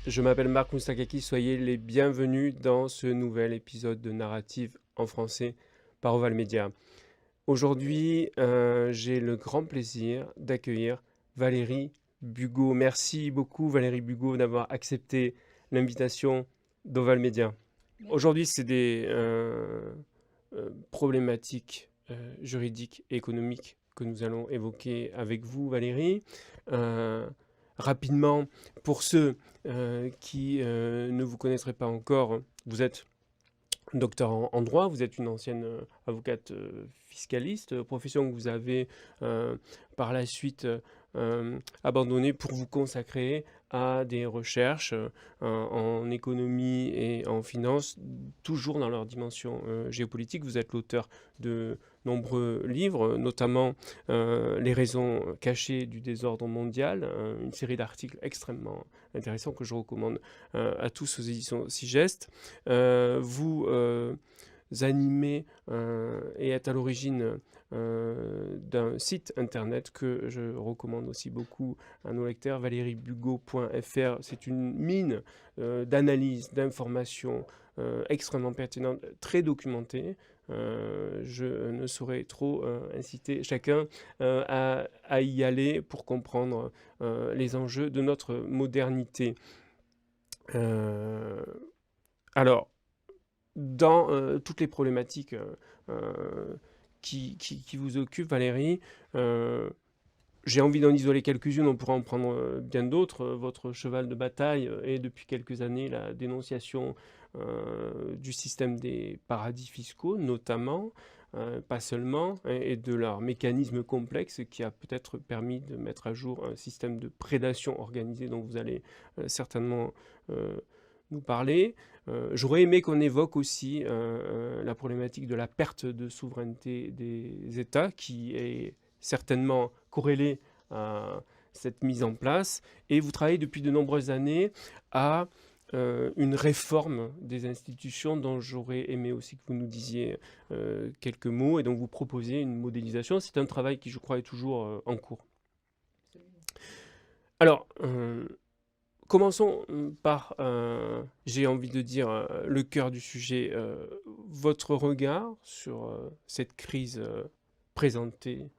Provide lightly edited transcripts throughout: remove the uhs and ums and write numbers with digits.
Je m'appelle Marc Moustakaki, soyez les bienvenus dans ce nouvel épisode de Narrative en français par Oval Media. Aujourd'hui, j'ai le grand plaisir d'accueillir Valérie Bugaud. Merci beaucoup Valérie Bugaud d'avoir accepté l'invitation d'Oval Media. Aujourd'hui, c'est des problématiques juridiques et économiques que nous allons évoquer avec vous Valérie. Rapidement, pour ceux qui ne vous connaîtraient pas encore, vous êtes docteur en droit, vous êtes une ancienne avocate fiscaliste, profession que vous avez par la suite abandonnée pour vous consacrer à des recherches en économie et en finance, toujours dans leur dimension géopolitique. Vous êtes l'auteur de nombreux livres, notamment Les raisons cachées du désordre mondial, une série d'articles extrêmement intéressants que je recommande à tous aux éditions Sigest. Vous animez et êtes à l'origine d'un site internet que je recommande aussi beaucoup à nos lecteurs, valériebugaud.fr. C'est une mine d'analyse, d'informations extrêmement pertinente, très documentée. Je ne saurais trop inciter chacun à y aller pour comprendre les enjeux de notre modernité. Alors, dans toutes les problématiques qui vous occupent, Valérie, j'ai envie d'en isoler quelques-unes, on pourra en prendre bien d'autres. Votre cheval de bataille est depuis quelques années la dénonciation du système des paradis fiscaux, notamment, pas seulement, et de leur mécanisme complexe qui a peut-être permis de mettre à jour un système de prédation organisée dont vous allez certainement nous parler. J'aurais aimé qu'on évoque aussi la problématique de la perte de souveraineté des États, qui est certainement corrélée à cette mise en place. Et vous travaillez depuis de nombreuses années à une réforme des institutions dont j'aurais aimé aussi que vous nous disiez quelques mots et dont vous proposez une modélisation. C'est un travail qui, je crois, est toujours en cours. Alors, commençons par, j'ai envie de dire, le cœur du sujet. Votre regard sur cette crise présentée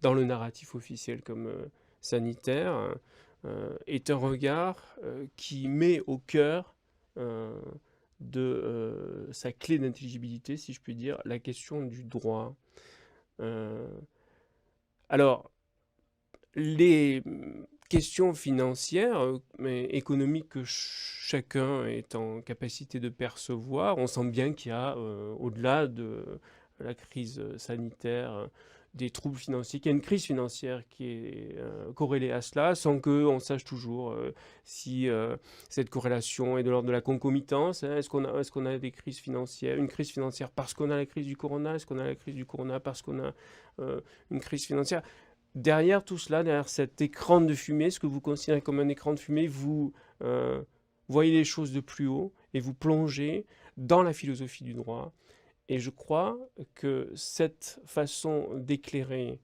dans le narratif officiel comme sanitaire est un regard qui met au cœur de sa clé d'intelligibilité, si je puis dire, la question du droit. Alors, les questions financières, mais économiques que chacun est en capacité de percevoir, on sent bien qu'il y a, au-delà de la crise sanitaire, des troubles financiers, qu'il y a une crise financière qui est corrélée à cela, sans qu'on sache toujours si cette corrélation est de l'ordre de la concomitance. Hein. Est-ce qu'on a des crises financières, une crise financière parce qu'on a la crise du corona? Est-ce qu'on a la crise du corona parce qu'on a une crise financière? Derrière tout cela, derrière cet écran de fumée, ce que vous considérez comme un écran de fumée, vous voyez les choses de plus haut et vous plongez dans la philosophie du droit. Et je crois que cette façon d'éclairer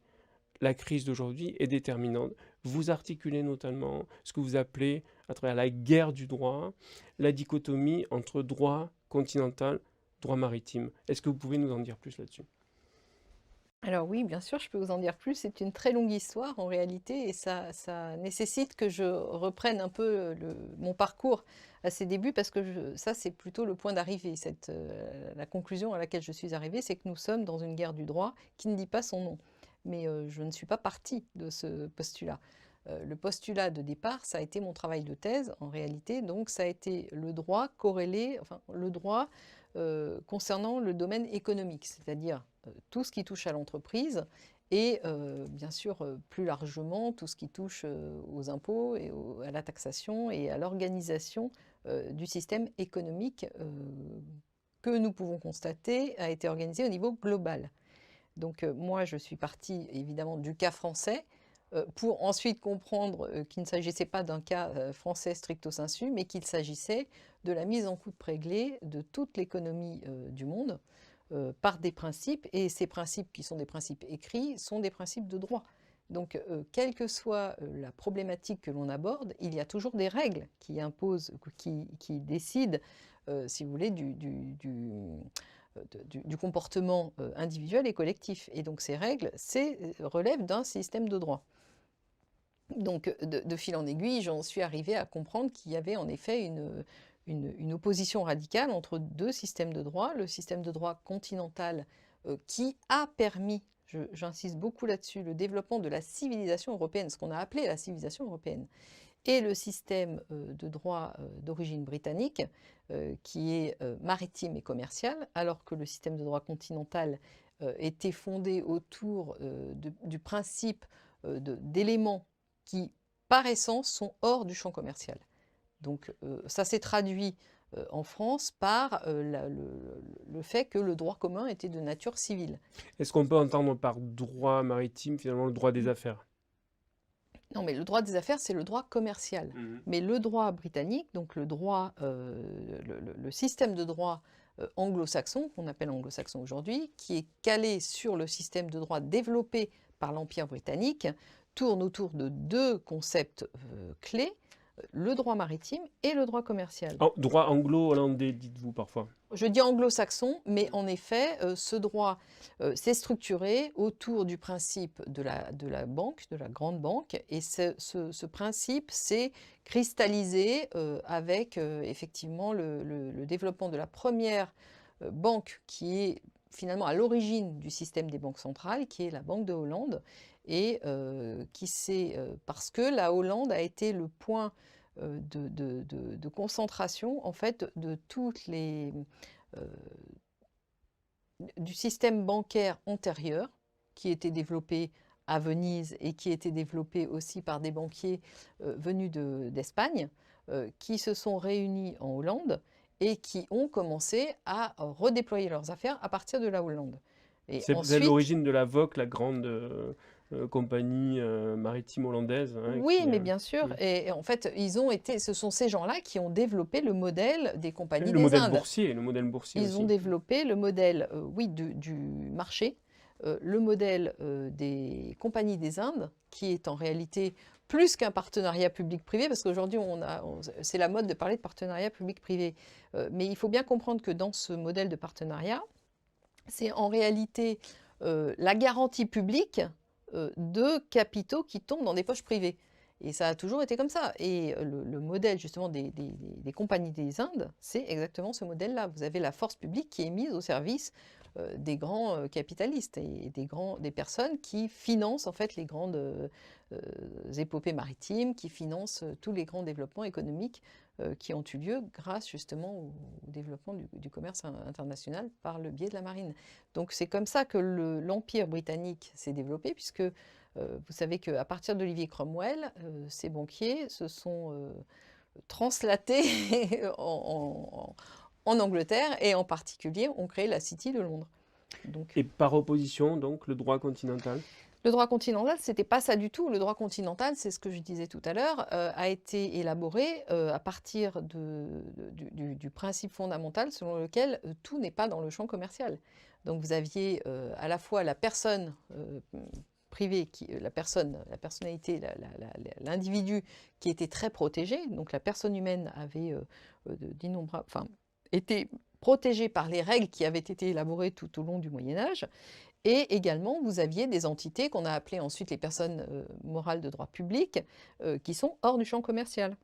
la crise d'aujourd'hui est déterminante. Vous articulez notamment ce que vous appelez, à travers la guerre du droit, la dichotomie entre droit continental, droit maritime. Est-ce que vous pouvez nous en dire plus là-dessus? Alors oui, bien sûr, je peux vous en dire plus. C'est une très longue histoire en réalité et ça nécessite que je reprenne un peu mon parcours à ses débuts parce que ça, c'est plutôt le point d'arrivée. La conclusion à laquelle je suis arrivée, c'est que nous sommes dans une guerre du droit qui ne dit pas son nom. Mais je ne suis pas partie de ce postulat. Le postulat de départ, ça a été mon travail de thèse en réalité. Donc ça a été le droit corrélé, enfin le droit concernant le domaine économique, c'est-à-dire tout ce qui touche à l'entreprise et bien sûr plus largement tout ce qui touche aux impôts et à la taxation et à l'organisation du système économique que nous pouvons constater a été organisé au niveau global. Donc moi je suis partie évidemment du cas français pour ensuite comprendre qu'il ne s'agissait pas d'un cas français stricto sensu, mais qu'il s'agissait de la mise en coup de préglé de toute l'économie du monde par des principes, et ces principes qui sont des principes écrits sont des principes de droit. Donc, quelle que soit la problématique que l'on aborde, il y a toujours des règles qui imposent, qui décident, si vous voulez, du comportement individuel et collectif. Et donc, ces règles relèvent d'un système de droit. Donc, de fil en aiguille, j'en suis arrivée à comprendre qu'il y avait en effet une opposition radicale entre deux systèmes de droit. Le système de droit continental qui a permis, j'insiste beaucoup là-dessus, le développement de la civilisation européenne, ce qu'on a appelé la civilisation européenne, et le système de droit d'origine britannique, qui est maritime et commercial, alors que le système de droit continental était fondé autour du principe d'éléments qui, par essence, sont hors du champ commercial. Donc ça s'est traduit en France par le fait que le droit commun était de nature civile. Est-ce qu'on peut entendre par droit maritime finalement le droit des affaires? Non, mais le droit des affaires, c'est le droit commercial. Mais le droit britannique, donc le système de droit anglo-saxon, qu'on appelle anglo-saxon aujourd'hui, qui est calé sur le système de droit développé par l'Empire britannique, tourne autour de deux concepts clés, le droit maritime et le droit commercial. Oh, droit anglo-hollandais, dites-vous parfois. Je dis anglo-saxon, mais en effet, ce droit s'est structuré autour du principe de la banque, de la grande banque, et ce principe s'est cristallisé avec effectivement le développement de la première banque qui est finalement à l'origine du système des banques centrales, qui est la Banque de Hollande, et parce que la Hollande a été le point de concentration en fait de toutes du système bancaire antérieur qui était développé à Venise et qui était développé aussi par des banquiers venus d'Espagne qui se sont réunis en Hollande et qui ont commencé à redéployer leurs affaires à partir de la Hollande. C'est ensuite, l'origine de la VOC, la grande compagnie maritime hollandaise. Hein, oui, mais bien sûr. Et en fait, ce sont ces gens-là qui ont développé le modèle des compagnies des Indes. Le modèle boursier Ils ont développé le modèle, oui, du marché, le modèle des compagnies des Indes, qui est en réalité plus qu'un partenariat public-privé, parce qu'aujourd'hui, c'est la mode de parler de partenariat public-privé. Mais il faut bien comprendre que dans ce modèle de partenariat, c'est en réalité la garantie publique de capitaux qui tombent dans des poches privées. Et ça a toujours été comme ça. Et le modèle justement des compagnies des Indes, c'est exactement ce modèle-là. Vous avez la force publique qui est mise au service des grands capitalistes et des personnes qui financent en fait les grandes épopées maritimes, qui financent tous les grands développements économiques qui ont eu lieu grâce justement au développement du commerce international par le biais de la marine. Donc c'est comme ça que l'Empire britannique s'est développé, puisque vous savez qu'à partir d'Olivier Cromwell, ces banquiers se sont translatés en Angleterre et en particulier ont créé la City de Londres. Donc, et par opposition, donc, le droit continental? Le droit continental, ce n'était pas ça du tout. Le droit continental, c'est ce que je disais tout à l'heure, a été élaboré à partir du principe fondamental selon lequel tout n'est pas dans le champ commercial. Donc vous aviez à la fois la personne privée, la personnalité, l'individu qui était très protégé. Donc la personne humaine avait été protégée par les règles qui avaient été élaborées tout au long du Moyen-Âge. Et également, vous aviez des entités qu'on a appelées ensuite les personnes morales de droit public, qui sont hors du champ commercial.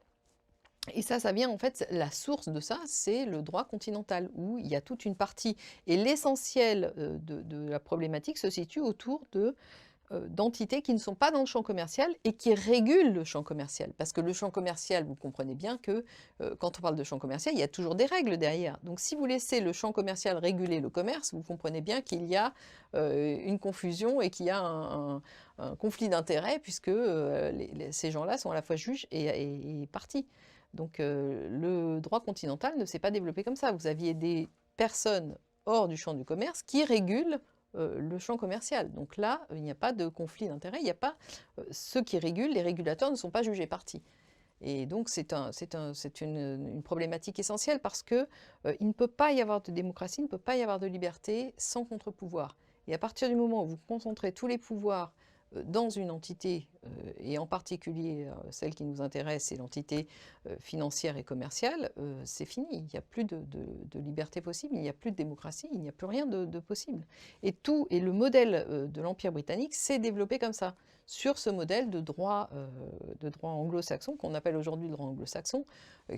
Et ça vient en fait, la source de ça, c'est le droit continental, où il y a toute une partie, et l'essentiel de la problématique se situe autour d'entités qui ne sont pas dans le champ commercial et qui régulent le champ commercial. Parce que le champ commercial, vous comprenez bien que quand on parle de champ commercial, il y a toujours des règles derrière. Donc si vous laissez le champ commercial réguler le commerce, vous comprenez bien qu'il y a une confusion et qu'il y a un conflit d'intérêts, puisque ces gens-là sont à la fois juges et parties. Donc le droit continental ne s'est pas développé comme ça. Vous aviez des personnes hors du champ du commerce qui régulent le champ commercial. Donc là, il n'y a pas de conflit d'intérêts, il n'y a pas ceux qui régulent, les régulateurs ne sont pas jugés partis. Et donc c'est une problématique essentielle parce que il ne peut pas y avoir de démocratie, il ne peut pas y avoir de liberté sans contre-pouvoir. Et à partir du moment où vous concentrez tous les pouvoirs dans une entité, et en particulier celle qui nous intéresse, c'est l'entité financière et commerciale, c'est fini. Il n'y a plus de liberté possible, il n'y a plus de démocratie, il n'y a plus rien de possible. Et le modèle de l'Empire britannique s'est développé comme ça, sur ce modèle de droit anglo-saxon, qu'on appelle aujourd'hui le droit anglo-saxon,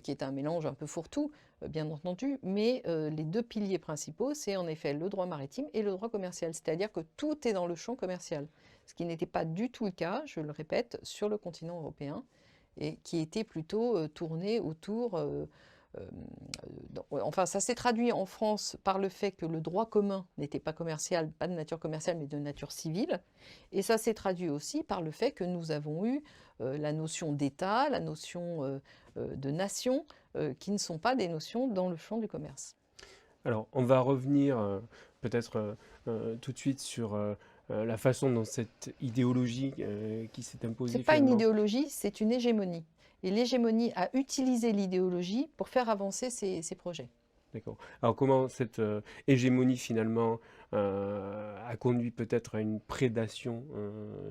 qui est un mélange un peu fourre-tout, bien entendu, mais les deux piliers principaux, c'est en effet le droit maritime et le droit commercial, c'est-à-dire que tout est dans le champ commercial, ce qui n'était pas du tout le cas, je le répète, sur le continent européen, et qui était plutôt tourné autour... enfin, ça s'est traduit en France par le fait que le droit commun n'était pas commercial, pas de nature commerciale, mais de nature civile. Et ça s'est traduit aussi par le fait que nous avons eu la notion d'État, la notion de nation, qui ne sont pas des notions dans le champ du commerce. Alors, on va revenir peut-être tout de suite sur la façon dont cette idéologie qui s'est Ce imposée n'est pas une finalement. idéologie, c'est une hégémonie. Et l'hégémonie a utilisé l'idéologie pour faire avancer ses projets. D'accord. Alors, comment cette hégémonie finalement a conduit peut-être à une prédation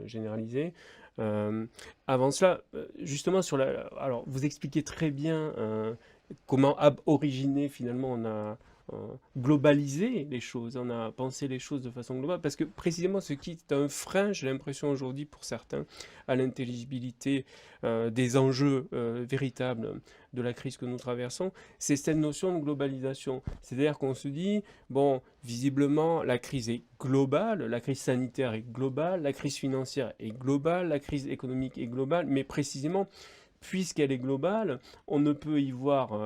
généralisée. Avant cela, justement sur la... Alors, vous expliquez très bien comment originer finalement on a globalisé les choses, on a pensé les choses de façon globale, parce que précisément ce qui est un frein, j'ai l'impression aujourd'hui pour certains, à l'intelligibilité des enjeux véritables de la crise que nous traversons, c'est cette notion de globalisation. C'est-à-dire qu'on se dit, bon, visiblement, la crise est globale, la crise sanitaire est globale, la crise financière est globale, la crise économique est globale, mais précisément, puisqu'elle est globale, on ne peut y voir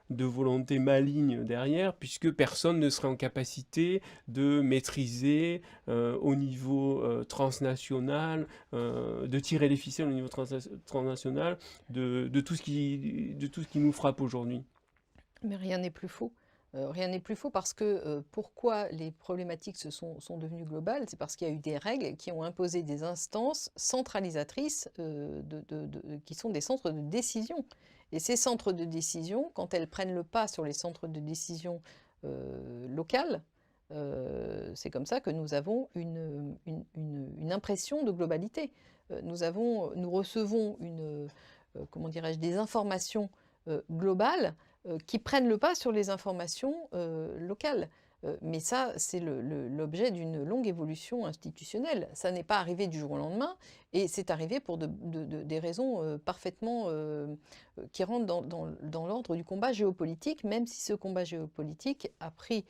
de volonté maligne derrière, puisque personne ne serait en capacité de maîtriser au niveau transnational, de tirer les ficelles au niveau transnational de tout ce qui nous frappe aujourd'hui. Mais rien n'est plus faux. Rien n'est plus faux parce que pourquoi les problématiques sont devenues globales? C'est parce qu'il y a eu des règles qui ont imposé des instances centralisatrices qui sont des centres de décision. Et ces centres de décision, quand elles prennent le pas sur les centres de décision locales, c'est comme ça que nous avons une impression de globalité. Nous recevons comment dirais-je, des informations globales qui prennent le pas sur les informations locales. Mais ça, c'est l'objet d'une longue évolution institutionnelle. Ça n'est pas arrivé du jour au lendemain, et c'est arrivé pour des raisons parfaitement qui rentrent dans l'ordre du combat géopolitique, même si ce combat géopolitique a pris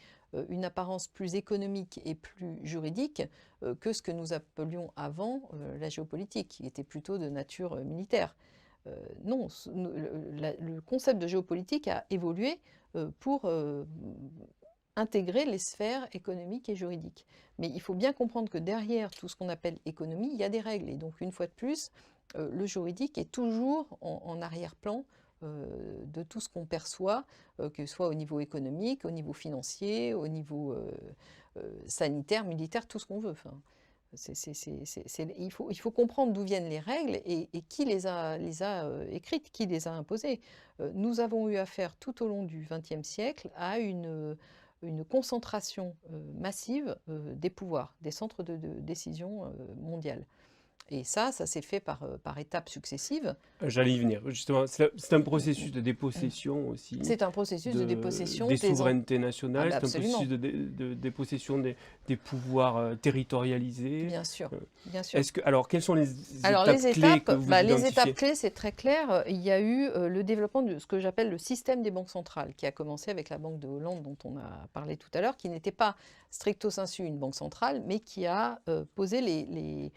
une apparence plus économique et plus juridique que ce que nous appelions avant la géopolitique, qui était plutôt de nature militaire. Non, le concept de géopolitique a évolué pour intégrer les sphères économiques et juridiques. Mais il faut bien comprendre que derrière tout ce qu'on appelle économie, il y a des règles. Et donc, une fois de plus, le juridique est toujours en arrière-plan de tout ce qu'on perçoit, que ce soit au niveau économique, au niveau financier, au niveau sanitaire, militaire, tout ce qu'on veut. Enfin, il faut comprendre d'où viennent les règles et qui les a écrites, qui les a imposées. Nous avons eu affaire tout au long du XXe siècle à une concentration massive des pouvoirs, des centres de décision mondiales. Et ça s'est fait par étapes successives. J'allais y venir. Justement, c'est un processus de dépossession aussi. C'est un processus de dépossession des souverainetés nationales, Ah bah c'est un processus de dépossession des pouvoirs territorialisés. Bien sûr, bien sûr. Alors, quelles sont les Alors, étapes clés que vous identifiez? Les étapes clés, c'est très clair. Il y a eu le développement de ce que j'appelle le système des banques centrales, qui a commencé avec la Banque de Hollande, dont on a parlé tout à l'heure, qui n'était pas stricto sensu une banque centrale, mais qui a posé les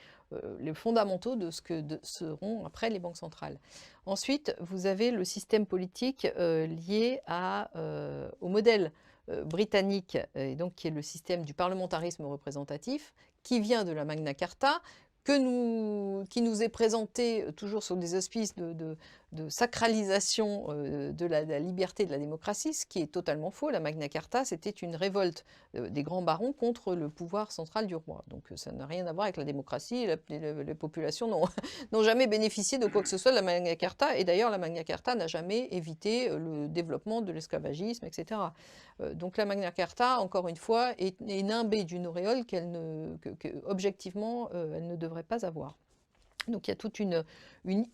fondamentaux de ce que seront après les banques centrales. Ensuite, vous avez le système politique lié au modèle britannique, et donc qui est le système du parlementarisme représentatif, qui vient de la Magna Carta, qui nous est présenté toujours sous des auspices sacralisation de la liberté et de la démocratie, ce qui est totalement faux. La Magna Carta, c'était une révolte des grands barons contre le pouvoir central du roi. Donc ça n'a rien à voir avec la démocratie. Les populations n'ont jamais bénéficié de quoi que ce soit de la Magna Carta. Et d'ailleurs, la Magna Carta n'a jamais évité le développement de l'esclavagisme, etc. Donc la Magna Carta, encore une fois, est nimbée d'une auréole objectivement, elle ne devrait pas avoir. Donc il y a toute une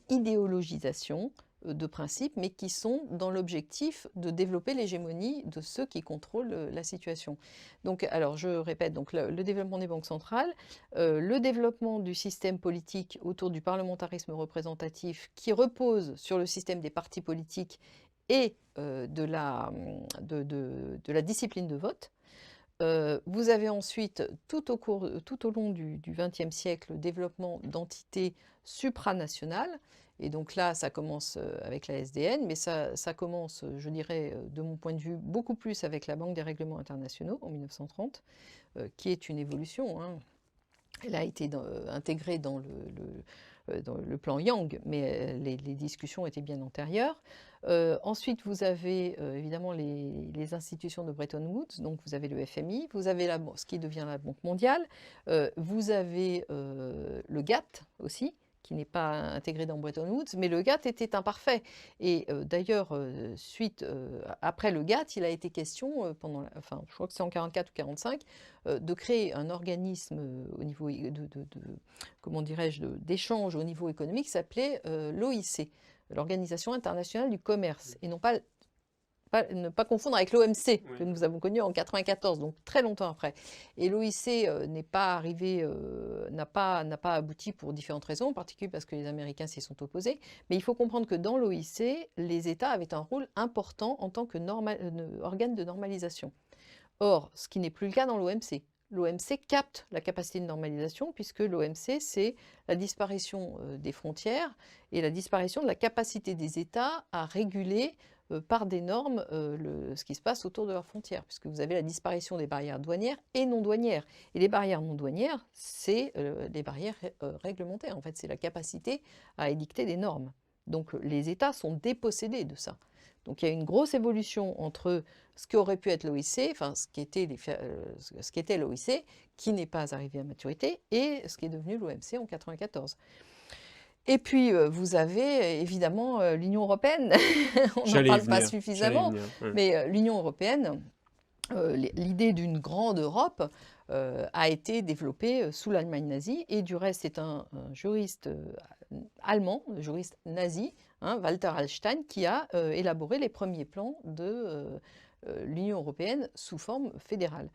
idéologisation de principes, mais qui sont dans l'objectif de développer l'hégémonie de ceux qui contrôlent la situation. Donc, alors je répète, donc le développement des banques centrales, le développement du système politique autour du parlementarisme représentatif qui repose sur le système des partis politiques et de la discipline de vote. Vous avez ensuite, tout au long du XXe siècle, le développement d'entités supranationales. Et donc là, ça commence avec la SDN, mais ça commence, je dirais, de mon point de vue, beaucoup plus avec la Banque des règlements internationaux en 1930, qui est une évolution, hein. Elle a été intégrée dans le plan Yang, mais les discussions étaient bien antérieures. Ensuite, vous avez évidemment les institutions de Bretton Woods, donc vous avez le FMI, vous avez ce qui devient la Banque mondiale, vous avez le GATT aussi, qui n'est pas intégré dans Bretton Woods, mais le GATT était imparfait. Et d'ailleurs, après le GATT, il a été question, je crois que c'est en 44 ou 45, de créer un organisme au niveau comment dirais-je, d'échange au niveau économique qui s'appelait l'OIC, l'Organisation internationale du commerce, et non pas ne pas confondre avec l'OMC, que nous avons connu en 94, donc très longtemps après. Et l'OIC n'est pas arrivé, n'a pas abouti pour différentes raisons, en particulier parce que les Américains s'y sont opposés. Mais il faut comprendre que dans l'OIC, les États avaient un rôle important en tant que organe de normalisation. Or, ce qui n'est plus le cas dans l'OMC. L'OMC capte la capacité de normalisation puisque l'OMC, c'est la disparition des frontières et la disparition de la capacité des États à réguler par des normes ce qui se passe autour de leurs frontières, puisque vous avez la disparition des barrières douanières et non douanières. Et les barrières non douanières, c'est les barrières réglementaires. En fait, c'est la capacité à édicter des normes. Donc les États sont dépossédés de ça. Donc il y a une grosse évolution entre ce qu'aurait pu être l'OIC, enfin ce qui était l'OIC, qui n'est pas arrivé à maturité, et ce qui est devenu l'OMC en 1994. Et puis, vous avez évidemment l'Union européenne, on n'en parle pas suffisamment, mais l'Union européenne, l'idée d'une grande Europe a été développée sous l'Allemagne nazie, et du reste, c'est un juriste allemand, un juriste nazi, hein, Walter Hallstein, qui a élaboré les premiers plans de l'Union européenne sous forme fédérale.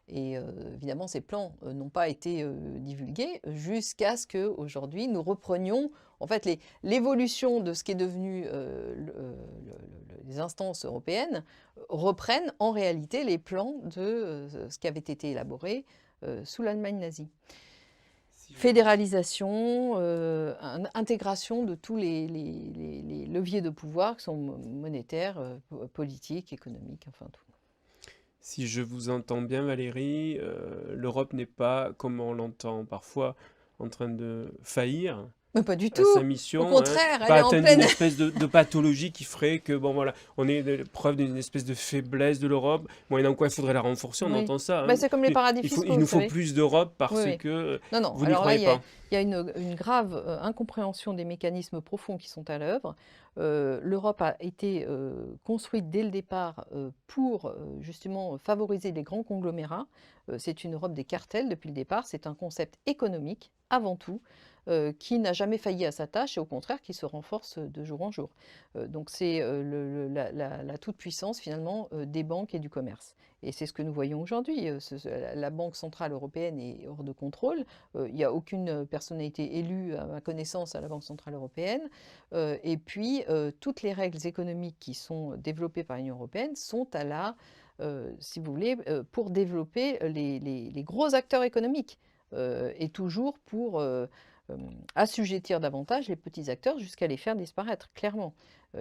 Et évidemment, ces plans n'ont pas été divulgués jusqu'à ce qu'aujourd'hui, nous reprenions en fait l'évolution de ce qui est devenu les instances européennes, reprennent en réalité les plans de ce qui avait été élaboré sous l'Allemagne nazie. Fédéralisation, intégration de tous les leviers de pouvoir qui sont monétaires, politiques, économiques, enfin tout. Si je vous entends bien, Valérie, l'Europe n'est pas, comme on l'entend parfois, en train de faillir. Mais pas du tout. Sa mission, au contraire, elle est en pleine... une espèce de pathologie qui ferait que, bon voilà, on est preuve d'une espèce de faiblesse de l'Europe. Moyennant quoi, il faudrait la renforcer, on entend ça. Bah, c'est comme les paradis fiscaux. Il nous faut plus d'Europe parce que vous n'y croyez pas. Il y a une grave incompréhension des mécanismes profonds qui sont à l'œuvre. L'Europe a été construite dès le départ pour justement favoriser les grands conglomérats. C'est une Europe des cartels depuis le départ. C'est un concept économique avant tout. Qui n'a jamais failli à sa tâche et au contraire qui se renforce de jour en jour. Donc c'est la toute-puissance finalement des banques et du commerce. Et c'est ce que nous voyons aujourd'hui. La Banque centrale européenne est hors de contrôle. Il n'y a aucune personnalité élue à ma connaissance à la Banque centrale européenne. Et puis toutes les règles économiques qui sont développées par l'Union européenne sont à si vous voulez, pour développer les gros acteurs économiques. Et toujours pour assujettir davantage les petits acteurs jusqu'à les faire disparaître, clairement.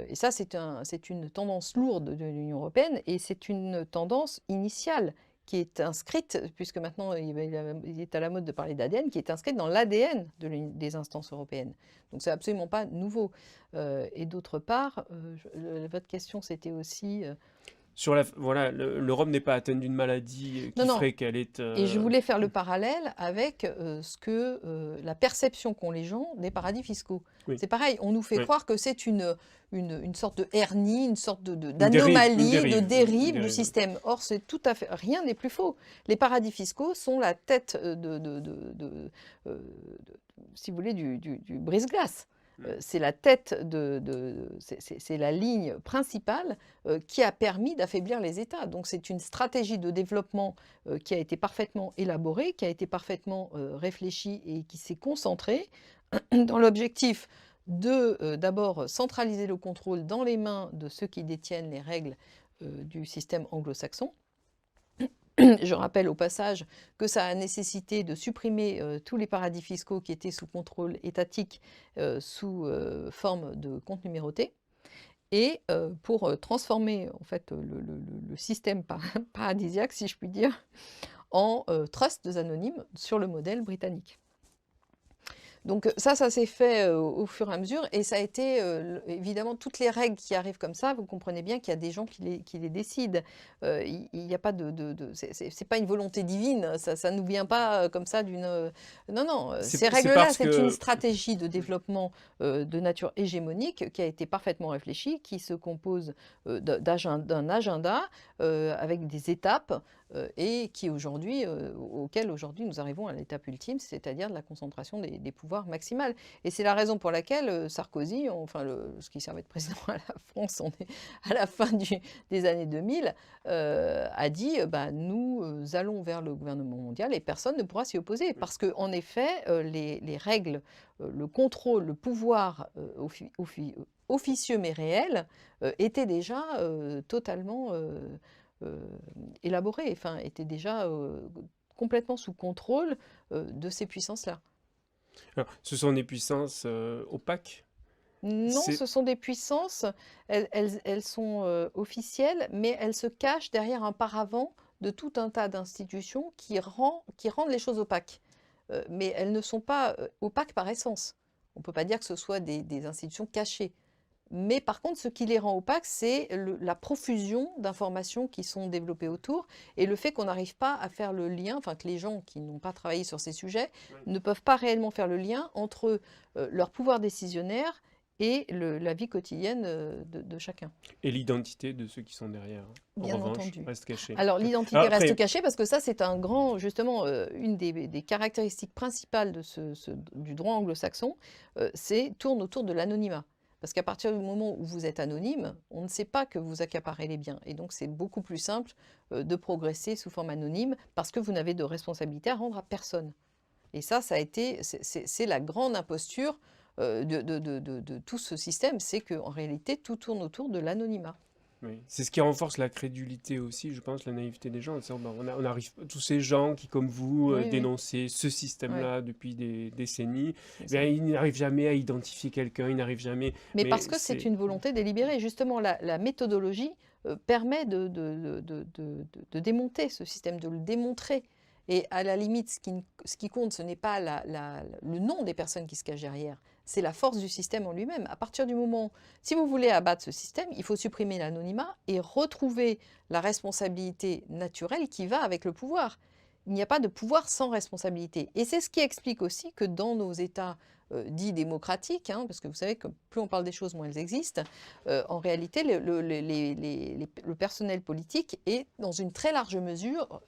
Et ça, c'est une tendance lourde de l'Union européenne et c'est une tendance initiale qui est inscrite, puisque maintenant il est à la mode de parler d'ADN, qui est inscrite dans l'ADN des instances européennes. Donc c'est absolument pas nouveau. Et d'autre part, votre question c'était aussi... Sur voilà, l'Europe n'est pas atteinte d'une maladie qui Non, non. ferait qu'elle est... Et je voulais faire le parallèle avec la perception qu'ont les gens des paradis fiscaux. Oui. C'est pareil, on nous fait Oui. croire que c'est une sorte de hernie, une sorte d'anomalie, de dérive du système. Or, c'est tout à fait... Rien n'est plus faux. Les paradis fiscaux sont la tête si vous voulez, du brise-glace. C'est la tête c'est la ligne principale qui a permis d'affaiblir les États. Donc c'est une stratégie de développement qui a été parfaitement élaborée, qui a été parfaitement réfléchie et qui s'est concentrée dans l'objectif de d'abord centraliser le contrôle dans les mains de ceux qui détiennent les règles du système anglo-saxon. Je rappelle au passage que ça a nécessité de supprimer tous les paradis fiscaux qui étaient sous contrôle étatique sous forme de compte numéroté et pour transformer en fait le système paradisiaque, si je puis dire, en trusts anonymes sur le modèle britannique. Donc ça s'est fait au fur et à mesure et ça a été évidemment toutes les règles qui arrivent comme ça, vous comprenez bien qu'il y a des gens qui les décident. Il n'y a pas c'est pas une volonté divine, ça nous vient pas comme ça d'une... Non, non, ces règles-là, c'est une stratégie de développement de nature hégémonique qui a été parfaitement réfléchie, qui se compose d'un agenda avec des étapes et qui auquel aujourd'hui nous arrivons à l'étape ultime, c'est-à-dire de la concentration des pouvoirs maximales. Et c'est la raison pour laquelle Sarkozy, ce qui servait de président à la France, on est à la fin des années 2000, a dit nous allons vers le gouvernement mondial et personne ne pourra s'y opposer. Parce qu'en effet, les règles, le contrôle, le pouvoir officieux mais réel étaient déjà totalement... élaboré, était déjà complètement sous contrôle de ces puissances-là. Alors, ce sont des puissances opaques? Non, ce sont des puissances, elles sont officielles, mais elles se cachent derrière un paravent de tout un tas d'institutions qui rendent les choses opaques. Mais elles ne sont pas opaques par essence. On ne peut pas dire que ce soit des institutions cachées. Mais par contre, ce qui les rend opaques, c'est la profusion d'informations qui sont développées autour et le fait qu'on n'arrive pas à faire le lien, que les gens qui n'ont pas travaillé sur ces sujets ne peuvent pas réellement faire le lien entre leur pouvoir décisionnaire et la vie quotidienne de chacun. Et l'identité de ceux qui sont derrière, Bien revanche, entendu. reste cachée. Alors l'identité reste cachée parce que ça, c'est un grand, justement, une des caractéristiques principales du droit anglo-saxon, tourne autour de l'anonymat. Parce qu'à partir du moment où vous êtes anonyme, on ne sait pas que vous accaparez les biens. Et donc, c'est beaucoup plus simple de progresser sous forme anonyme parce que vous n'avez de responsabilité à rendre à personne. Et ça a été, c'est la grande imposture de tout ce système, c'est qu'en réalité, tout tourne autour de l'anonymat. Oui. C'est ce qui renforce la crédulité aussi, je pense, la naïveté des gens. On arrive, tous ces gens qui, comme vous, dénonçaient ce système-là depuis des décennies, ils n'arrivent jamais à identifier quelqu'un, ils n'arrivent jamais... Mais parce que c'est une volonté délibérée. Justement, la méthodologie permet de démonter ce système, de le démontrer. Et à la limite, ce qui compte, ce n'est pas le nom des personnes qui se cachent derrière, c'est la force du système en lui-même. À partir du moment, si vous voulez abattre ce système, il faut supprimer l'anonymat et retrouver la responsabilité naturelle qui va avec le pouvoir. Il n'y a pas de pouvoir sans responsabilité. Et c'est ce qui explique aussi que dans nos États dits démocratiques, parce que vous savez que plus on parle des choses, moins elles existent, en réalité, le personnel politique est dans une très large mesure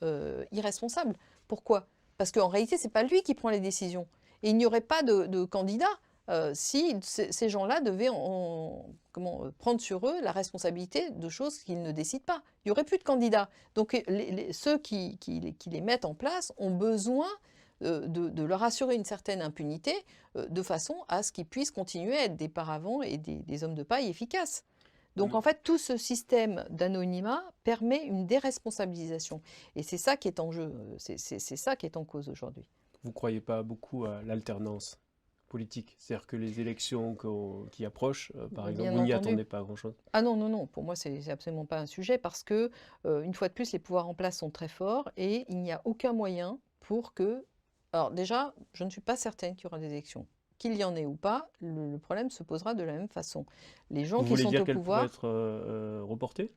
irresponsable. Pourquoi? Parce qu'en réalité, ce n'est pas lui qui prend les décisions. Et il n'y aurait pas de candidat si ces gens-là devaient prendre sur eux la responsabilité de choses qu'ils ne décident pas. Il n'y aurait plus de candidats. Donc ceux qui les mettent en place ont besoin de leur assurer une certaine impunité de façon à ce qu'ils puissent continuer à être des paravents et des hommes de paille efficaces. Donc en fait, tout ce système d'anonymat permet une déresponsabilisation. Et c'est ça qui est en jeu, c'est ça qui est en cause aujourd'hui. Vous ne croyez pas beaucoup à l'alternance politique? C'est-à-dire que les élections qui approchent, par exemple, Bien vous n'y entendu. attendez pas grand-chose? Ah non, non, non, pour moi, c'est absolument pas un sujet parce que, une fois de plus, les pouvoirs en place sont très forts et il n'y a aucun moyen pour que alors déjà, je ne suis pas certaine qu'il y aura des élections. Qu'il y en ait ou pas, le problème se posera de la même façon. Les gens Vous qui voulez sont dire au qu'elles pourraient pouvoir être reportées?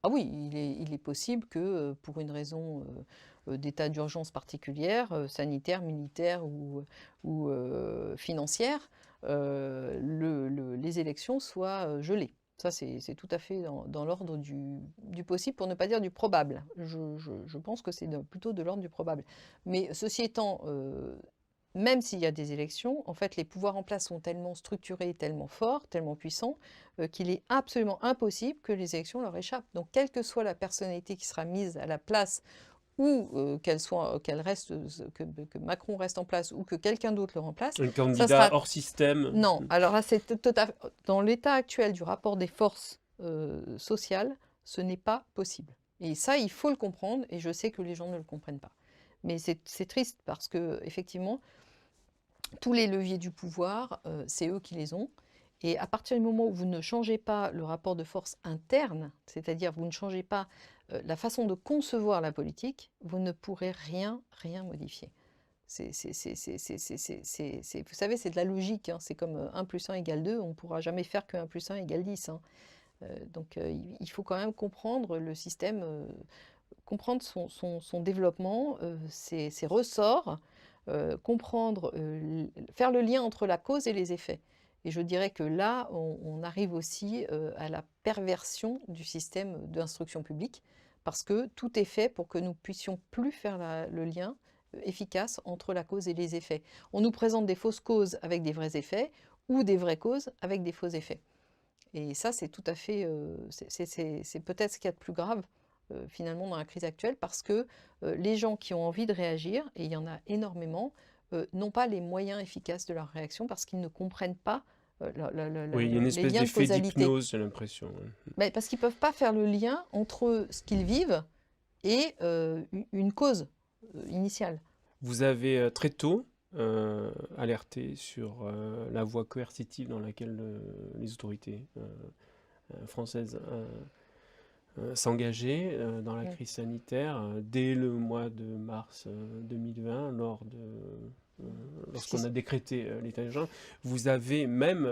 ah oui, il est possible que, pour une raison, d'état d'urgence particulière, sanitaire, militaire ou financière, les élections soient, gelées. Ça, c'est tout à fait dans l'ordre du possible, pour ne pas dire du probable. Je pense que c'est plutôt de l'ordre du probable. Mais ceci étant, même s'il y a des élections, en fait, les pouvoirs en place sont tellement structurés, tellement forts, tellement puissants, qu'il est absolument impossible que les élections leur échappent. Donc, quelle que soit la personnalité qui sera mise à la place, ou qu'elle reste, que Macron reste en place, ou que quelqu'un d'autre le remplace, Un ça candidat sera... hors système? Non, alors là, dans l'état actuel du rapport des forces sociales, ce n'est pas possible. Et ça, il faut le comprendre, et je sais que les gens ne le comprennent pas. Mais c'est triste parce que, effectivement, tous les leviers du pouvoir, c'est eux qui les ont. Et à partir du moment où vous ne changez pas le rapport de force interne, c'est-à-dire vous ne changez pas la façon de concevoir la politique, vous ne pourrez rien modifier. Vous savez, c'est de la logique, hein. C'est comme 1 plus 1 égale 2, on ne pourra jamais faire que 1 plus 1 égale 10, hein. Donc il faut quand même comprendre le système, comprendre son développement, ses ressorts, comprendre, faire le lien entre la cause et les effets. Et je dirais que là, on arrive aussi à la perversion du système d'instruction publique, parce que tout est fait pour que nous puissions plus faire le lien efficace entre la cause et les effets. On nous présente des fausses causes avec des vrais effets, ou des vraies causes avec des faux effets. Et ça, c'est tout à fait, c'est peut-être ce qu'il y a de plus grave, finalement, dans la crise actuelle, parce que les gens qui ont envie de réagir, et il y en a énormément, n'ont pas les moyens efficaces de leur réaction parce qu'ils ne comprennent pas Oui, il y a une les espèce liens de d'effet causalité. d'hypnose, j'ai l'impression. Ouais. Mais parce qu'ils ne peuvent pas faire le lien entre ce qu'ils vivent et une cause initiale. Vous avez très tôt alerté sur la voie coercitive dans laquelle les autorités françaises s'engageaient dans la Mm. crise sanitaire dès le mois de mars 2020, Ce qui lorsqu'on a décrété l'état d'urgence. Vous avez même